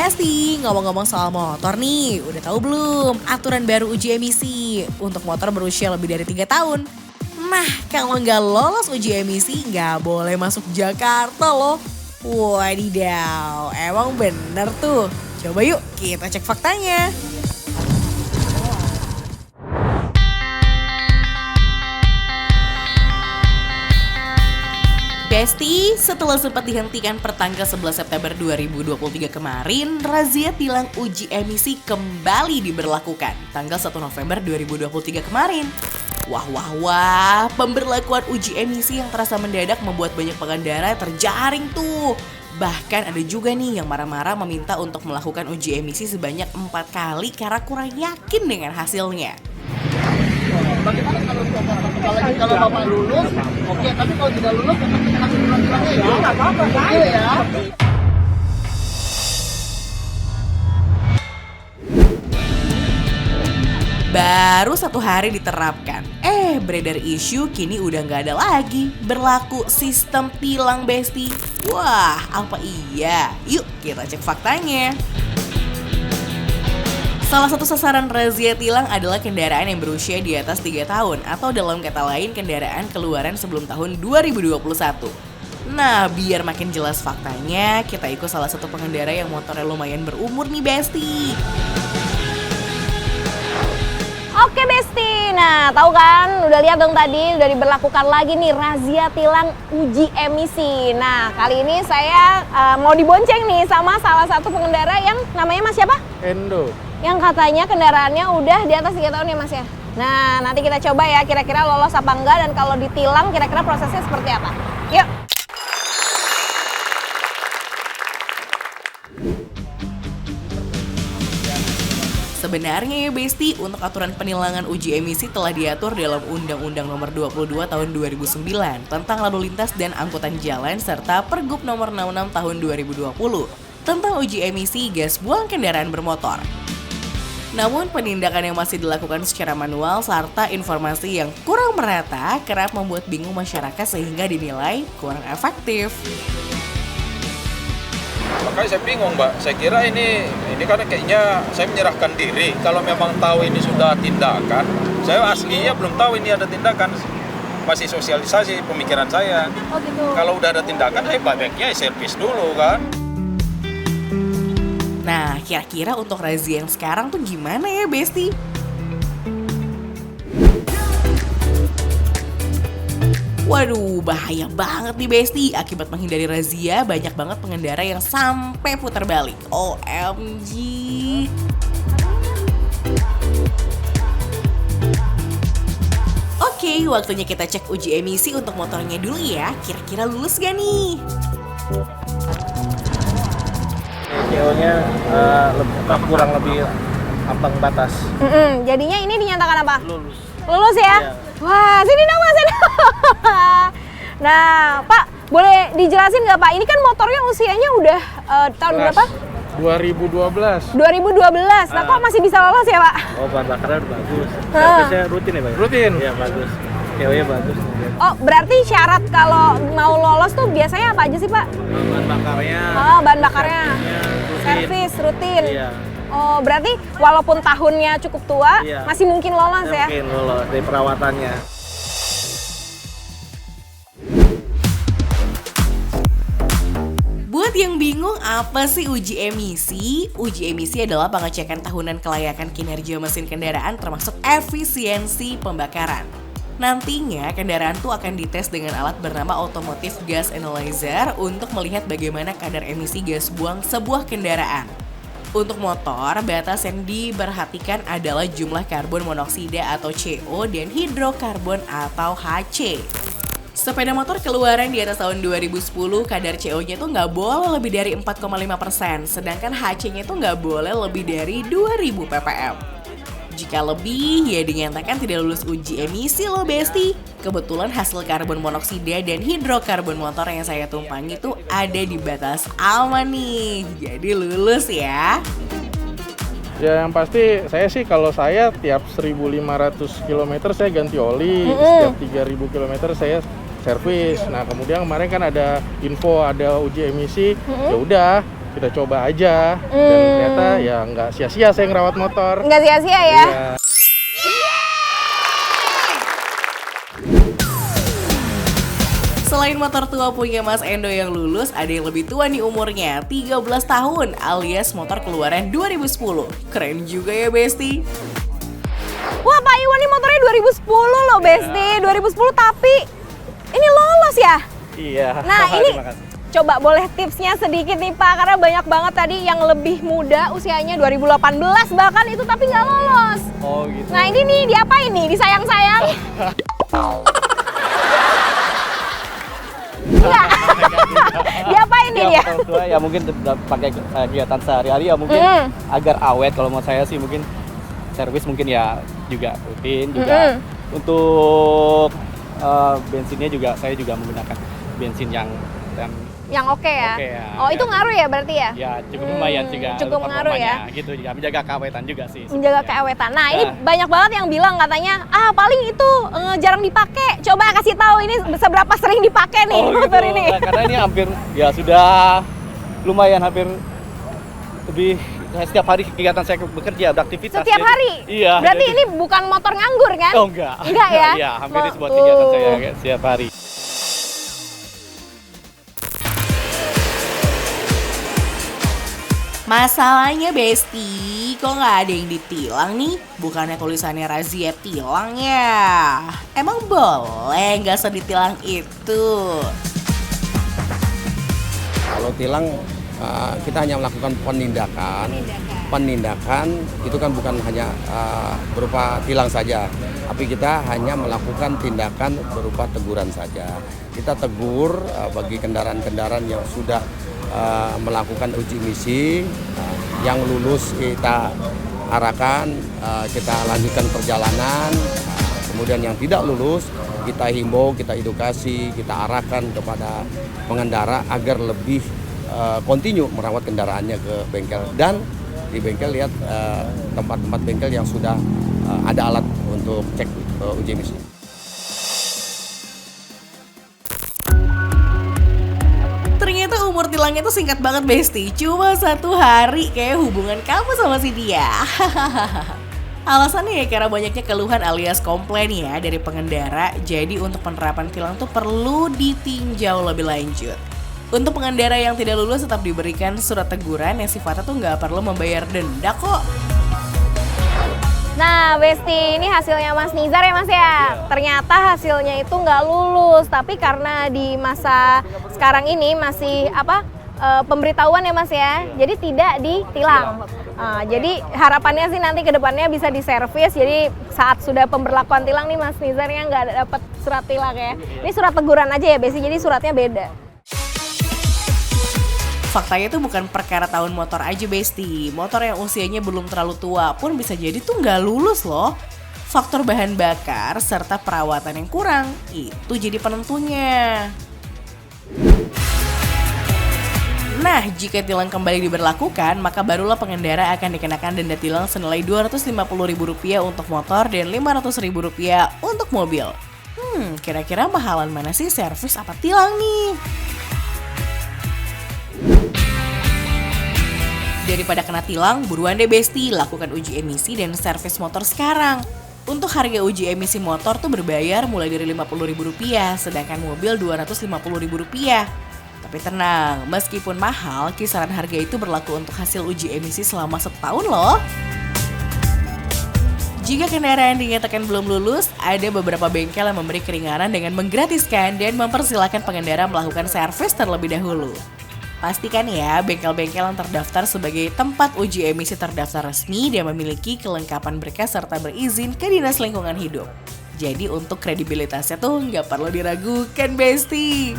Besti, ngomong-ngomong soal motor nih, udah tahu belum aturan baru uji emisi untuk motor berusia lebih dari 3 tahun? Nah, kalau nggak lolos uji emisi nggak boleh masuk Jakarta loh. Wadidaw, emang bener tuh. Coba yuk kita cek faktanya. Besti, setelah sempat dihentikan per tanggal 11 September 2023 kemarin, razia tilang uji emisi kembali diberlakukan tanggal 1 November 2023 kemarin. Wah, pemberlakuan uji emisi yang terasa mendadak membuat banyak pengendara terjaring tuh. Bahkan ada juga nih yang marah-marah meminta untuk melakukan uji emisi sebanyak 4 kali karena kurang yakin dengan hasilnya. Bagaimana kalau Bapak lulus, oke, tapi kalau tidak lulus tetap kita kasih ulang-ulangnya ya. Nggak apa-apa, ya. Baru 1 hari diterapkan, beredar isu kini udah nggak ada lagi berlaku sistem tilang Besti. Wah, apa iya? Yuk kita cek faktanya. Salah satu sasaran razia tilang adalah kendaraan yang berusia di atas 3 tahun atau dalam kata lain kendaraan keluaran sebelum tahun 2021. Nah, biar makin jelas faktanya, kita ikut salah satu pengendara yang motornya lumayan berumur nih Besti. Oke Besti, nah tahu kan, udah lihat dong tadi, udah diberlakukan lagi nih razia tilang uji emisi. Nah kali ini saya mau dibonceng nih sama salah satu pengendara yang namanya Mas siapa? Endo. Yang katanya kendaraannya udah di atas 3 tahun ya Mas ya. Nah nanti kita coba ya kira-kira lolos apa enggak dan kalau ditilang kira-kira prosesnya seperti apa. Yuk. Sebenarnya ya Besti, untuk aturan penilangan uji emisi telah diatur dalam Undang-Undang Nomor 22 Tahun 2009 tentang lalu lintas dan angkutan jalan serta Pergub Nomor 66 Tahun 2020 tentang uji emisi gas buang kendaraan bermotor. Namun penindakan yang masih dilakukan secara manual serta informasi yang kurang merata kerap membuat bingung masyarakat sehingga dinilai kurang efektif. Makanya saya bingung Mbak, saya kira ini karena kayaknya saya menyerahkan diri. Kalau memang tahu ini sudah tindakan, saya aslinya belum tahu ini ada tindakan. Masih sosialisasi pemikiran saya. Oh gitu. Kalau udah ada tindakan, baiknya servis dulu kan. Nah, kira-kira untuk razia yang sekarang tuh gimana ya Besti? Waduh, bahaya banget nih Besti. Akibat menghindari razia, banyak banget pengendara yang sampai putar balik. OMG. Oke, waktunya kita cek uji emisi untuk motornya dulu ya. Kira-kira lulus gak nih? CO-nya kurang lebih ambang batas. Jadinya ini dinyatakan apa? Lulus. Lulus ya? Iya. Wah, sini dong Mas. Nah, Pak, boleh dijelasin nggak Pak? Ini kan motornya usianya udah tahun berapa? 2012. 2012. Nah, kok masih bisa lolos ya Pak? Oh, bahan bakarnya udah bagus. Servisnya rutin ya Pak? Rutin. Iya, bagus. CO-nya bagus. Oh, berarti syarat kalau mau lolos tuh biasanya apa aja sih Pak? Bahan bakarnya. Oh, bahan bakarnya. rutin. Servis rutin. Iya. Oh, berarti walaupun tahunnya cukup tua, Iya. masih mungkin lolos ya? Mungkin lolos dari perawatannya. Buat yang bingung apa sih uji emisi? Uji emisi adalah pengecekan tahunan kelayakan kinerja mesin kendaraan termasuk efisiensi pembakaran. Nantinya kendaraan tuh akan dites dengan alat bernama Automotive Gas Analyzer untuk melihat bagaimana kadar emisi gas buang sebuah kendaraan. Untuk motor, batas yang diperhatikan adalah jumlah karbon monoksida atau CO dan hidrokarbon atau HC. Sepeda motor keluaran di atas tahun 2010, kadar CO-nya tuh nggak boleh lebih dari 4,5%, sedangkan HC-nya tuh nggak boleh lebih dari 2000 ppm. Jika lebih, ya dinyatakan tidak lulus uji emisi loh Besti. Kebetulan hasil karbon monoksida dan hidrokarbon motor yang saya tumpangi tuh ada di batas aman nih. Jadi lulus ya. Ya yang pasti saya sih kalau saya tiap 1.500 km saya ganti oli, setiap 3.000 km saya servis. Nah kemudian kemarin kan ada info ada uji emisi, ya udah kita coba aja. Dan ternyata ya nggak sia-sia saya ngerawat motor. Nggak sia-sia ya? Iya. Selain motor tua punya Mas Endo yang lulus, ada yang lebih tua nih umurnya, 13 tahun, alias motor keluaran 2010. Keren juga ya, Besti. Wah, Pak Iwan nih motornya 2010 loh, Besti. 2010 tapi ini lolos ya? Iya. Nah, ini Terima kasih. coba boleh tipsnya sedikit nih Pak, karena banyak banget tadi yang lebih muda usianya 2018 bahkan itu tapi nggak lolos. Oh gitu. Nah ini nih diapain nih? Disayang-sayang? Enggak. Diapain nih dia? Motor tua ya mungkin pakai kegiatan sehari-hari ya mungkin agar awet. Kalau mau saya sih mungkin servis mungkin ya juga rutin juga. Untuk bensinnya juga saya juga menggunakan bensin yang Yang oke ya? Oke ya, Oh ya. itu ngaruh ya berarti ya? ya cukup lumayan juga. Cukup ngaruh ya? performanya, Gitu juga menjaga keawetan juga sih. Menjaga sebenarnya. keawetan. Nah ini Nah. banyak banget yang bilang katanya, paling itu jarang dipakai. Coba kasih tahu ini seberapa sering dipakai nih Oh motor gitu. ini. Nah, karena ini hampir ya sudah lumayan hampir lebih setiap hari kegiatan saya bekerja beraktivitas. Setiap jadi- hari? Iya. Berarti jadi- ini bukan motor nganggur kan? Oh enggak. Enggak ya? Iya, hampir di sebuah Tuh. kegiatan saya setiap hari. Masalahnya, Besti, kok nggak ada yang ditilang nih? Bukannya tulisannya razia tilang ya? Emang boleh nggak usah ditilang itu? Kalau tilang kita hanya melakukan penindakan itu kan bukan hanya berupa tilang saja, tapi kita hanya melakukan tindakan berupa teguran saja. Kita tegur bagi kendaraan-kendaraan yang sudah melakukan uji emisi, yang lulus kita arahkan, kita lanjutkan perjalanan. Kemudian yang tidak lulus kita himbau, kita edukasi, kita arahkan kepada pengendara agar lebih kontinu merawat kendaraannya ke bengkel. Dan di bengkel lihat tempat-tempat bengkel yang sudah ada alat untuk cek uji emisi. Ternyata umur tilangnya tuh singkat banget, Besti. Cuma 1 hari kayak hubungan kamu sama si dia. Alasannya ya karena banyaknya keluhan alias komplain ya dari pengendara. Jadi untuk penerapan tilang tuh perlu ditinjau lebih lanjut. Untuk pengendara yang tidak lulus tetap diberikan surat teguran yang sifatnya tuh nggak perlu membayar denda kok. Nah, Besti, ini hasilnya Mas Nizar ya Mas ya? Ternyata hasilnya itu nggak lulus, tapi karena di masa sekarang ini masih pemberitahuan ya Mas ya, jadi tidak ditilang. Jadi harapannya sih nanti ke depannya bisa diservis, jadi saat sudah pemberlakuan tilang nih Mas Nizarnya nggak dapat surat tilang ya. Ini surat teguran aja ya Besti, jadi suratnya beda. Faktanya itu bukan perkara tahun motor aja, Besti. Motor yang usianya belum terlalu tua pun bisa jadi tuh nggak lulus loh. Faktor bahan bakar serta perawatan yang kurang itu jadi penentunya. Nah, jika tilang kembali diberlakukan, maka barulah pengendara akan dikenakan denda tilang senilai Rp250.000 untuk motor dan Rp500.000 untuk mobil. Kira-kira mahalan mana sih servis apa tilang nih? Daripada kena tilang, buruan deh Besti, lakukan uji emisi dan servis motor sekarang. Untuk harga uji emisi motor tuh berbayar mulai dari Rp50.000, sedangkan mobil Rp250.000. Tapi tenang, meskipun mahal, kisaran harga itu berlaku untuk hasil uji emisi selama setahun loh. Jika kendaraan dinyatakan belum lulus, ada beberapa bengkel yang memberi keringanan dengan menggratiskan dan mempersilahkan pengendara melakukan servis terlebih dahulu. Pastikan ya, bengkel-bengkel yang terdaftar sebagai tempat uji emisi terdaftar resmi dan memiliki kelengkapan berkas serta berizin ke Dinas Lingkungan Hidup. Jadi untuk kredibilitasnya tuh nggak perlu diragukan, Besti.